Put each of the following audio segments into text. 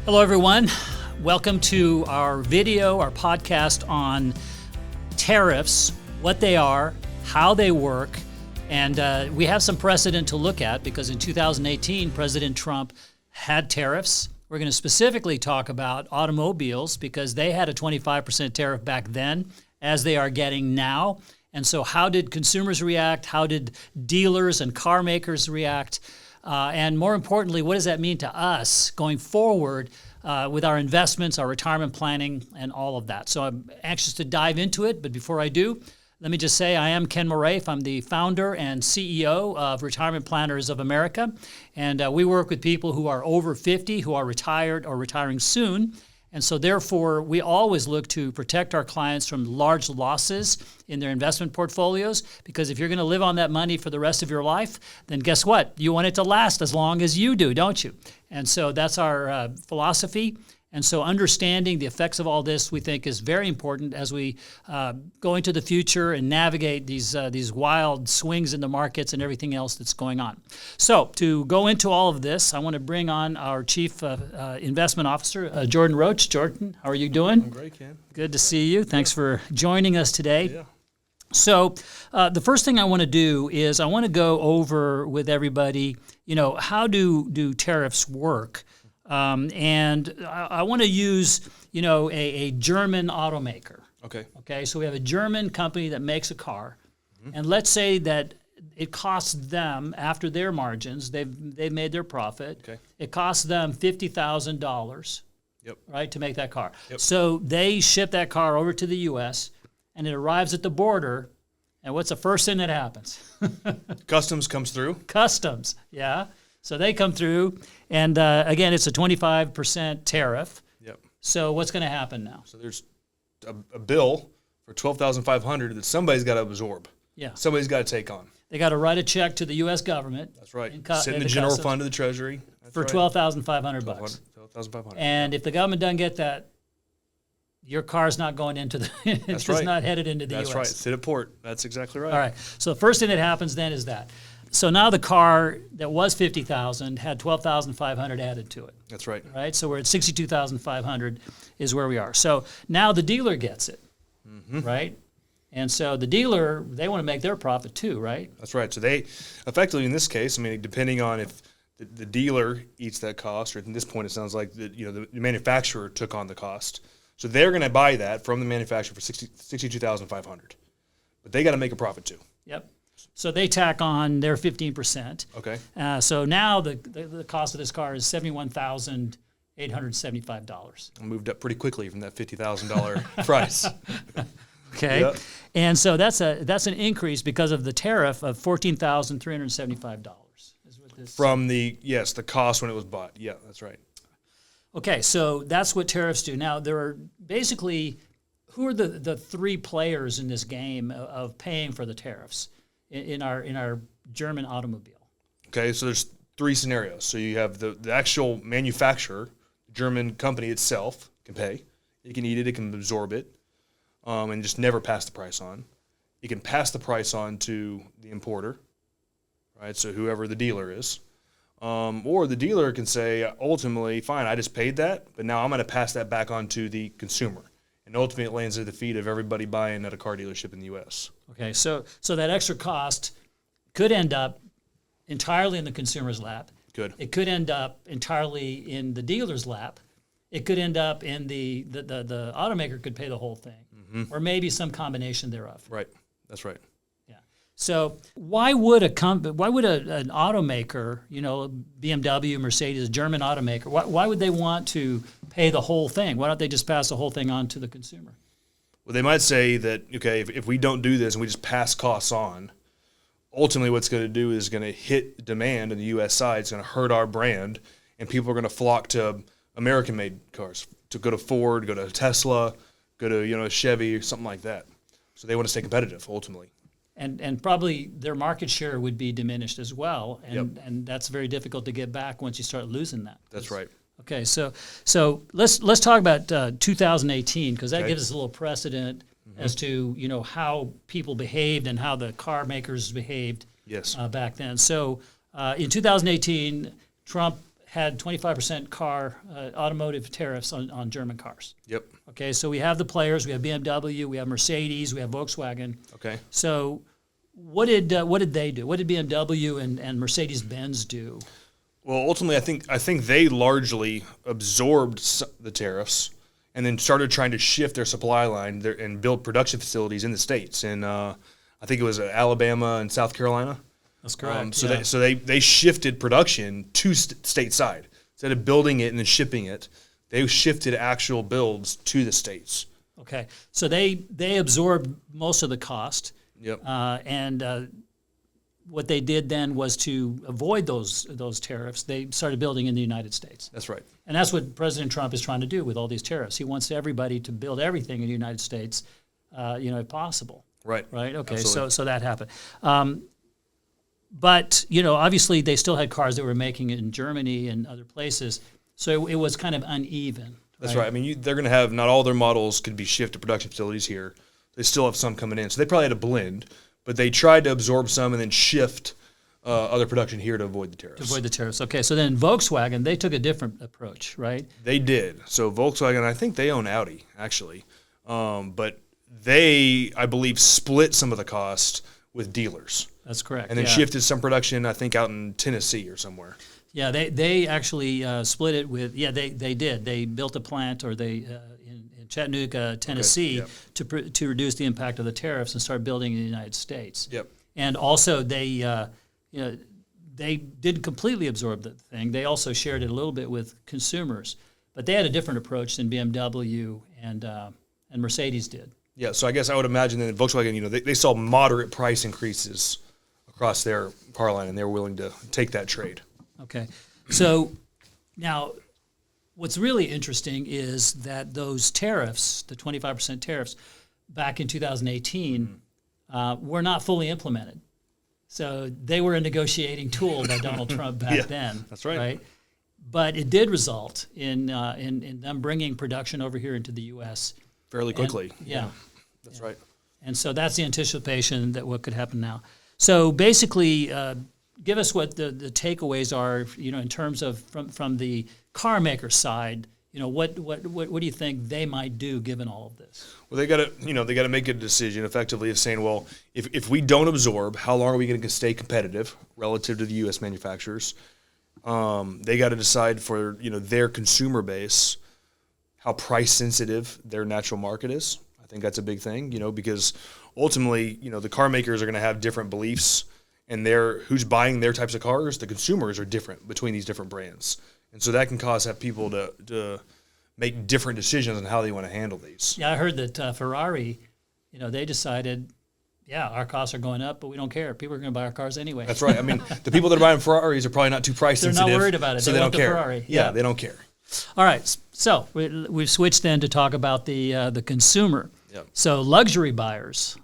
Hello, everyone. Welcome to our video, our podcast on tariffs, what they are, how they work, and we have some precedent to look at because in 2018, President Trump had tariffs. We're going to specifically talk about automobiles because they had a 25% tariff back then, as they are getting now. And so how did consumers react? How did dealers and car makers react? And more importantly, what does that mean to us going forward with our investments, our retirement planning, and all of that? So I'm anxious to dive into it. But before I do, let me just say I am Ken Moraif. I'm the founder and CEO of Retirement Planners of America. And we work with people who are over 50, who are retired or retiring soon. And so therefore, we always look to protect our clients from large losses in their investment portfolios, because if you're going to live on that money for the rest of your life, then guess what? You want it to last as long as you do, don't you? And so that's our philosophy. And so understanding the effects of all this, we think, is very important as we go into the future and navigate these wild swings in the markets and everything else that's going on. So to go into all of this, I want to bring on our Chief Investment Officer, Jordan Roach. Jordan, how are you doing? I'm great, Ken. Good to see you. Thanks for joining us today. Yeah. So the first thing I want to do is I want to go over with everybody, how do tariffs work? And I want to use, a German automaker. Okay. So we have a German company that makes a car, and let's say that it costs them, after their margins, they've made their profit. Okay. It costs them $50,000. Yep. Right, to make that car. Yep. So they ship that car over to the U.S. and it arrives at the border. And what's the first thing that happens? Customs comes through. Customs, yeah. So they come through, and again, it's a 25% tariff. Yep. So what's going to happen now? So there's a bill for $12,500 that somebody's got to absorb. Yeah. Somebody's got to take on. They got to write a check to the U.S. government. That's right. Sit in the general fund of the Treasury. That's for right. $12,500 bucks. $12,500. And if the government doesn't get that, your car's not going into the. It's right. not headed into the U.S. That's right. Sit at port. That's exactly right. All right. So the first thing that happens then is that. So now the car that was $50,000 had $12,500 added to it. That's right. Right. So we're at $62,500 is where we are. So now the dealer gets it. Mm-hmm. Right. And so the dealer, they want to make their profit too, right? That's right. So they effectively, in this case, depending on if the dealer eats that cost, or at this point it sounds like the manufacturer took on the cost. So they're going to buy that from the manufacturer for $62,500, but they got to make a profit too. Yep. So they tack on their 15%. Okay. So now the cost of this car is $71,875. I moved up pretty quickly from that $50,000 price. Okay. Yep. And so that's an increase because of the tariff of $14,375. Is what this from the cost when it was bought. Yeah, that's right. Okay, so that's what tariffs do. Now, there are basically, who are the three players in this game of paying for the tariffs in our German automobile? Okay, so there's three scenarios. So you have the actual manufacturer, the German company itself can pay. It can eat it, it can absorb it, and just never pass the price on. It can pass the price on to the importer, right? So whoever the dealer is. Or the dealer can say, ultimately, fine, I just paid that, but now I'm going to pass that back on to the consumer. And ultimately, it lands at the feet of everybody buying at a car dealership in the U.S. Okay, so that extra cost could end up entirely in the consumer's lap. Good. It could end up entirely in the dealer's lap. It could end up in the automaker could pay the whole thing, or maybe some combination thereof. Right. That's right. So why would an automaker, BMW, Mercedes, a German automaker, why would they want to pay the whole thing? Why don't they just pass the whole thing on to the consumer? Well, they might say that, okay, if we don't do this and we just pass costs on, ultimately what's going to do is going to hit demand in the U.S. side. It's going to hurt our brand, and people are going to flock to American-made cars, to go to Ford, go to Tesla, go to Chevy or something like that. So they want to stay competitive, ultimately. And probably their market share would be diminished as well, and that's very difficult to get back once you start losing that. That's right. Okay, so let's talk about 2018 because that gives us a little precedent as to how people behaved and how the car makers behaved back then. So in 2018, Trump had 25% automotive tariffs on German cars. Yep. Okay, so we have the players. We have BMW, we have Mercedes, we have Volkswagen. Okay. So what did they do? What did BMW and Mercedes-Benz do? Well, ultimately, I think they largely absorbed the tariffs and then started trying to shift their supply line and build production facilities in the states. And I think it was Alabama and South Carolina. That's correct. So they shifted production to stateside instead of building it and then shipping it. They shifted actual builds to the states. Okay, so they absorbed most of the cost. Yep. And what they did then was to avoid those tariffs. They started building in the United States. That's right. And that's what President Trump is trying to do with all these tariffs. He wants everybody to build everything in the United States, if possible. Right. Right. Okay. Absolutely. So that happened. But obviously they still had cars that were making it in Germany and other places. So it was kind of uneven. That's right. I mean, they're going to have not all their models could be shipped to production facilities here. They still have some coming in. So they probably had a blend, but they tried to absorb some and then shift other production here to avoid the tariffs. Okay. So then Volkswagen, they took a different approach, right? They did. So Volkswagen, I think they own Audi, actually. But they, I believe, split some of the cost with dealers. That's correct. And then shifted some production, I think, out in Tennessee or somewhere. Yeah, they actually split it with, they did. They built a plant in Chattanooga, Tennessee, to reduce the impact of the tariffs and start building in the United States. Yep. And also they didn't completely absorb the thing. They also shared it a little bit with consumers, but they had a different approach than BMW and Mercedes did. Yeah, so I guess I would imagine that Volkswagen, they saw moderate price increases across their car line, and they were willing to take that trade. Okay. So now what's really interesting is that those tariffs, the 25% tariffs, back in 2018, were not fully implemented. So they were a negotiating tool by Donald Trump back then. That's right. But it did result in them bringing production over here into the U.S. fairly quickly. That's right. And so that's the anticipation that what could happen now. So basically, give us what the takeaways are, in terms of from the car maker side. What do you think they might do given all of this? Well, they got to make a decision effectively of saying, well, if we don't absorb, how long are we going to stay competitive relative to the U.S. manufacturers? They got to decide for their consumer base how price sensitive their natural market is. I think that's a big thing, because ultimately, the car makers are going to have different beliefs, and who's buying their types of cars, the consumers are different between these different brands. And so that can have people to make different decisions on how they want to handle these. Yeah, I heard that Ferrari, they decided, our costs are going up, but we don't care. People are going to buy our cars anyway. That's right. I mean, the people that are buying Ferraris are probably not too price sensitive. They're not worried about it. So they don't want care. The Ferrari. Yeah, they don't care. All right. So we've switched then to talk about the consumer. Yep. So luxury buyers,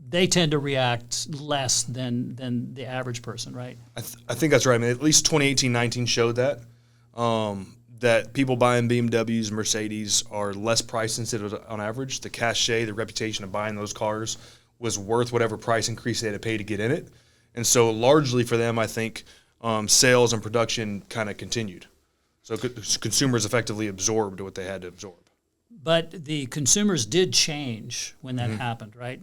they tend to react less than the average person, right? I think that's right. I mean, at least 2018-19 showed that that people buying BMWs, Mercedes are less price sensitive on average. The cachet, the reputation of buying those cars was worth whatever price increase they had to pay to get in it. And so largely for them, I think sales and production kind of continued. So consumers effectively absorbed what they had to absorb. But the consumers did change when that happened, right?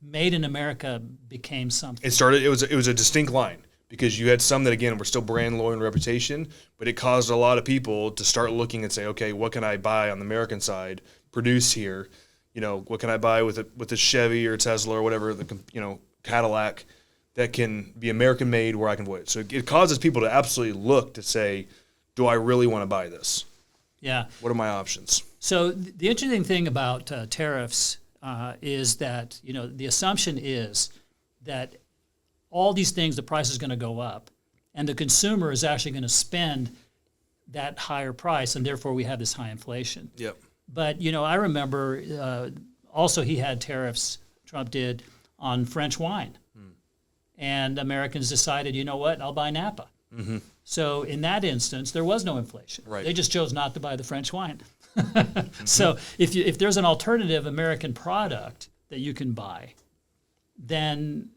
Made in America became something. It was a distinct line, because you had some that, again, were still brand loyal and reputation, but it caused a lot of people to start looking and say, okay, what can I buy on the American side, produce here? What can I buy with a Chevy or Tesla or whatever, Cadillac, that can be American made where I can avoid it. So it causes people to absolutely look to say, do I really want to buy this? Yeah. What are my options? So the interesting thing about tariffs is that, the assumption is that all these things, the price is going to go up, and the consumer is actually going to spend that higher price, and therefore we have this high inflation. Yep. But, I remember also he had tariffs, Trump did, on French wine. And Americans decided, you know what, I'll buy Napa. Mm-hmm. So in that instance, there was no inflation. Right. They just chose not to buy the French wine. So if there's an alternative American product that you can buy, then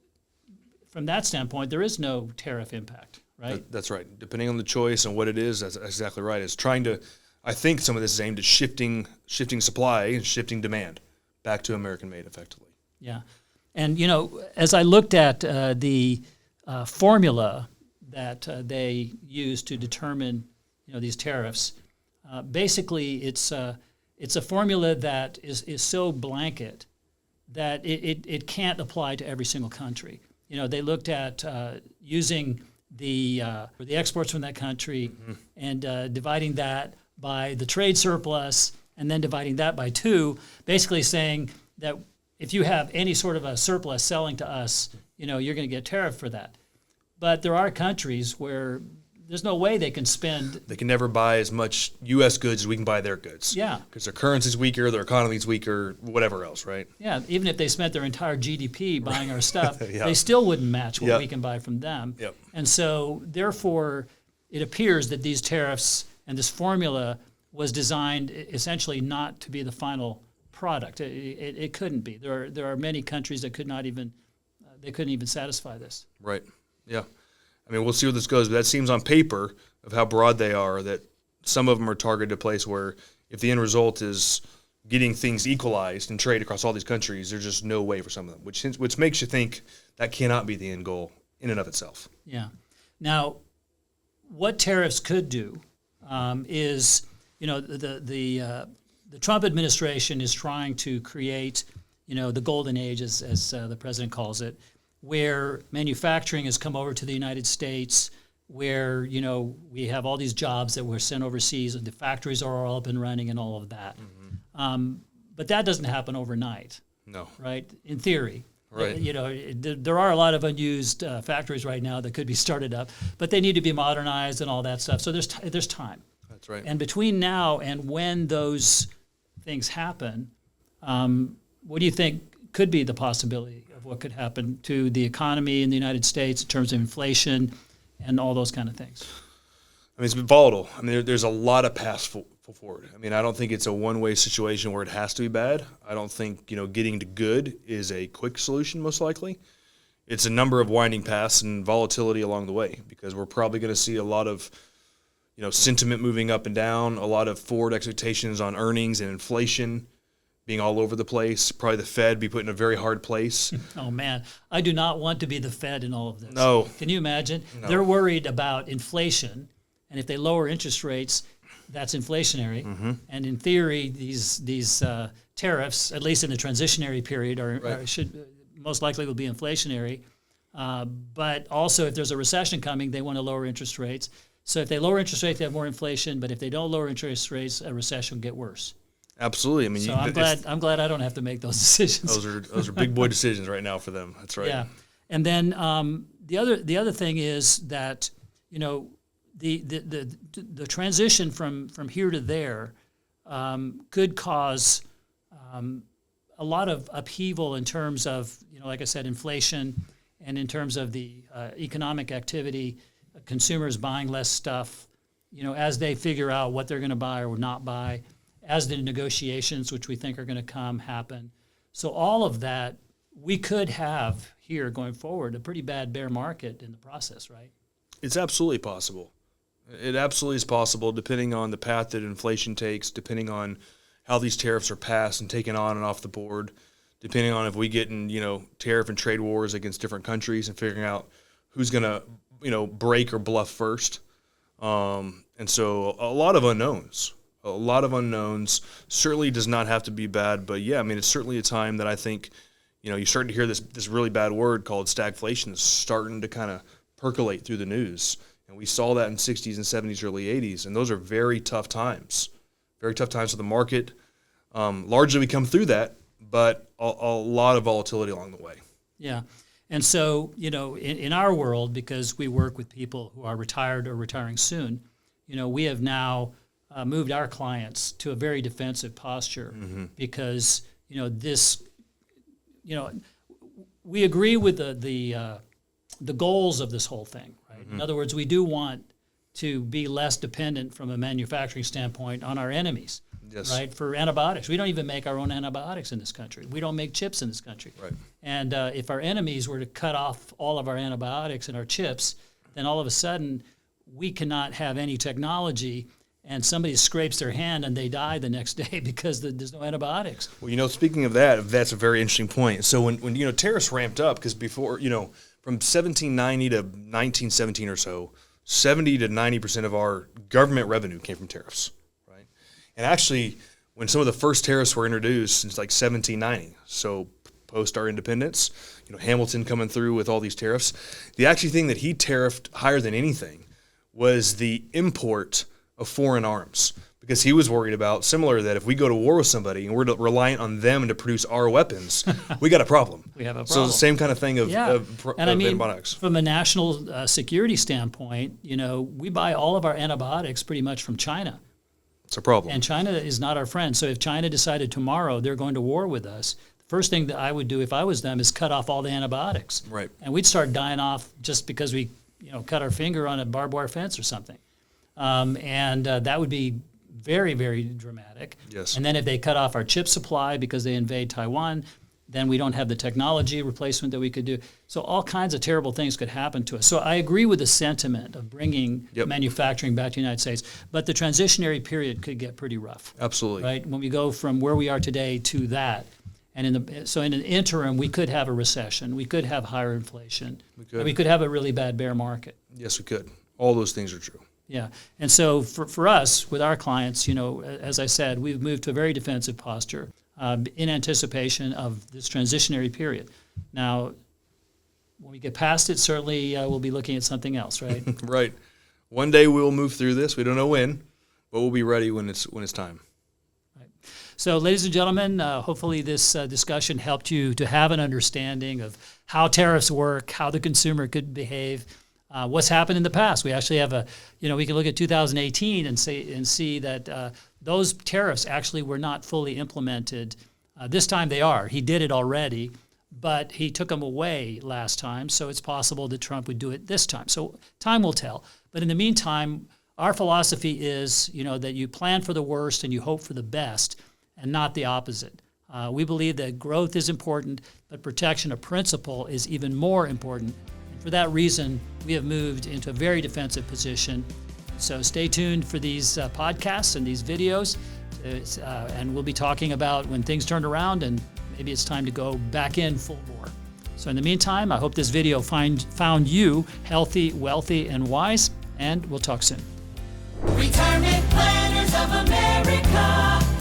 from that standpoint, there is no tariff impact right? That's right. Depending on the choice and what it is, that's exactly right. It's trying to, I think some of this is aimed at shifting supply and shifting demand back to American-made effectively. Yeah. And, as I looked at the formula that they use to determine, these tariffs, basically it's a formula that is so blanket that it can't apply to every single country. They looked at using the exports from that country and dividing that by the trade surplus and then dividing that by 2, basically saying that if you have any sort of a surplus selling to us, you're going to get tariff for that. But there are countries where there's no way they can spend. They can never buy as much U.S. goods as we can buy their goods. Yeah. Because their currency's weaker, their economy's weaker, whatever else, right? Yeah. Even if they spent their entire GDP buying our stuff, Yeah. they still wouldn't match what Yep. we can buy from them. Yep. And so, therefore, it appears that these tariffs and this formula was designed essentially not to be the final product. It couldn't be. There are many countries that could not even they couldn't even satisfy this. Right. Yeah. I mean, we'll see where this goes, but that seems on paper of how broad they are that some of them are targeted to a place where if the end result is getting things equalized and trade across all these countries, there's just no way for some of them, which makes you think that cannot be the end goal in and of itself. Yeah. Now, what tariffs could do is, the Trump administration is trying to create, the golden age, as the president calls it, where manufacturing has come over to the United States, where, we have all these jobs that were sent overseas and the factories are all up and running and all of that. But that doesn't happen overnight. No. Right? In theory. Right. There are a lot of unused factories right now that could be started up, but they need to be modernized and all that stuff. So there's time. That's right. And between now and when those things happen, what do you think could be the possibility of what could happen to the economy in the United States in terms of inflation and all those kind of things? I mean, it's been volatile. I mean, there's a lot of paths forward. I mean, I don't think it's a one-way situation where it has to be bad. I don't think, getting to good is a quick solution, most likely. It's a number of winding paths and volatility along the way because we're probably going to see a lot of, sentiment moving up and down, a lot of forward expectations on earnings and inflation being all over the place. Probably the Fed be put in a very hard place. Oh, man. I do not want to be the Fed in all of this. No. Can you imagine? No. They're worried about inflation, and if they lower interest rates, that's inflationary. And in theory, these tariffs, at least in the transitionary period, should most likely will be inflationary. But also, if there's a recession coming, they want to lower interest rates. So if they lower interest rates, they have more inflation. But if they don't lower interest rates, a recession will get worse. Absolutely. I mean, So I'm glad I don't have to make those decisions. those are big boy decisions right now for them. That's right. Yeah, and then the other thing is that the transition from here to there could cause a lot of upheaval in terms of like I said, inflation, and in terms of the economic activity, consumers buying less stuff, as they figure out what they're going to buy or not buy, as the negotiations, which we think are going to happen. So all of that, we could have here going forward a pretty bad bear market in the process, right? It's absolutely possible. It absolutely is possible, depending on the path that inflation takes, depending on how these tariffs are passed and taken on and off the board, depending on if we get in, tariff and trade wars against different countries and figuring out who's going to, break or bluff first. And so a lot of unknowns. A lot of unknowns. Certainly does not have to be bad, but yeah, I mean, it's certainly a time that I think, you're starting to hear this really bad word called stagflation is starting to kind of percolate through the news. And we saw that in 60s and 70s, early 80s, and those are very tough times. Very tough times for the market. Largely we come through that, but a lot of volatility along the way. Yeah. And so, in our world, because we work with people who are retired or retiring soon, we have now moved our clients to a very defensive posture because, we agree with the goals of this whole thing, right? In other words, we do want to be less dependent from a manufacturing standpoint on our enemies, Yes. right? For antibiotics, we don't even make our own antibiotics in this country. We don't make chips in this country. Right. And if our enemies were to cut off all of our antibiotics and our chips, then all of a sudden we cannot have any technology, and somebody scrapes their hand and they die the next day because there's no antibiotics. Well, speaking of that, that's a very interesting point. So when tariffs ramped up, because before, from 1790 to 1917 or so, 70 to 90% of our government revenue came from tariffs, right? And actually, when some of the first tariffs were introduced, it's like 1790. So post our independence, Hamilton coming through with all these tariffs. The actual thing that he tariffed higher than anything was the import of foreign arms, because he was worried about, similar, that if we go to war with somebody and we're reliant on them to produce our weapons, we got a problem. We have a problem. So the same kind of thing of antibiotics. From a national security standpoint, we buy all of our antibiotics pretty much from China. It's a problem. And China is not our friend. So if China decided tomorrow they're going to war with us, the first thing that I would do if I was them is cut off all the antibiotics. Right. And we'd start dying off just because we cut our finger on a barbed wire fence or something. And that would be very, very dramatic. Yes. And then if they cut off our chip supply because they invade Taiwan, then we don't have the technology replacement that we could do. So all kinds of terrible things could happen to us. So I agree with the sentiment of bringing manufacturing back to the United States, but the transitionary period could get pretty rough. Absolutely. Right? When we go from where we are today to that. And in an interim, we could have a recession. We could have higher inflation. We could have a really bad bear market. Yes, we could. All those things are true. Yeah. And so for us, with our clients, as I said, we've moved to a very defensive posture in anticipation of this transitionary period. Now, when we get past it, certainly we'll be looking at something else, right? Right. One day we'll move through this. We don't know when, but we'll be ready when it's time. Right. So, ladies and gentlemen, hopefully this discussion helped you to have an understanding of how tariffs work, how the consumer could behave, what's happened in the past. We actually have we can look at 2018 and see that those tariffs actually were not fully implemented. This time they are. He did it already, but he took them away last time, so it's possible that Trump would do it this time. So time will tell. But in the meantime, our philosophy is, that you plan for the worst and you hope for the best, and not the opposite. We believe that growth is important, but protection of principle is even more important. And for that reason, we have moved into a very defensive position. So stay tuned for these podcasts and these videos, and we'll be talking about when things turn around and maybe it's time to go back in full bore. So in the meantime, I hope this video found you healthy, wealthy, and wise, and we'll talk soon. Retirement Planners of America.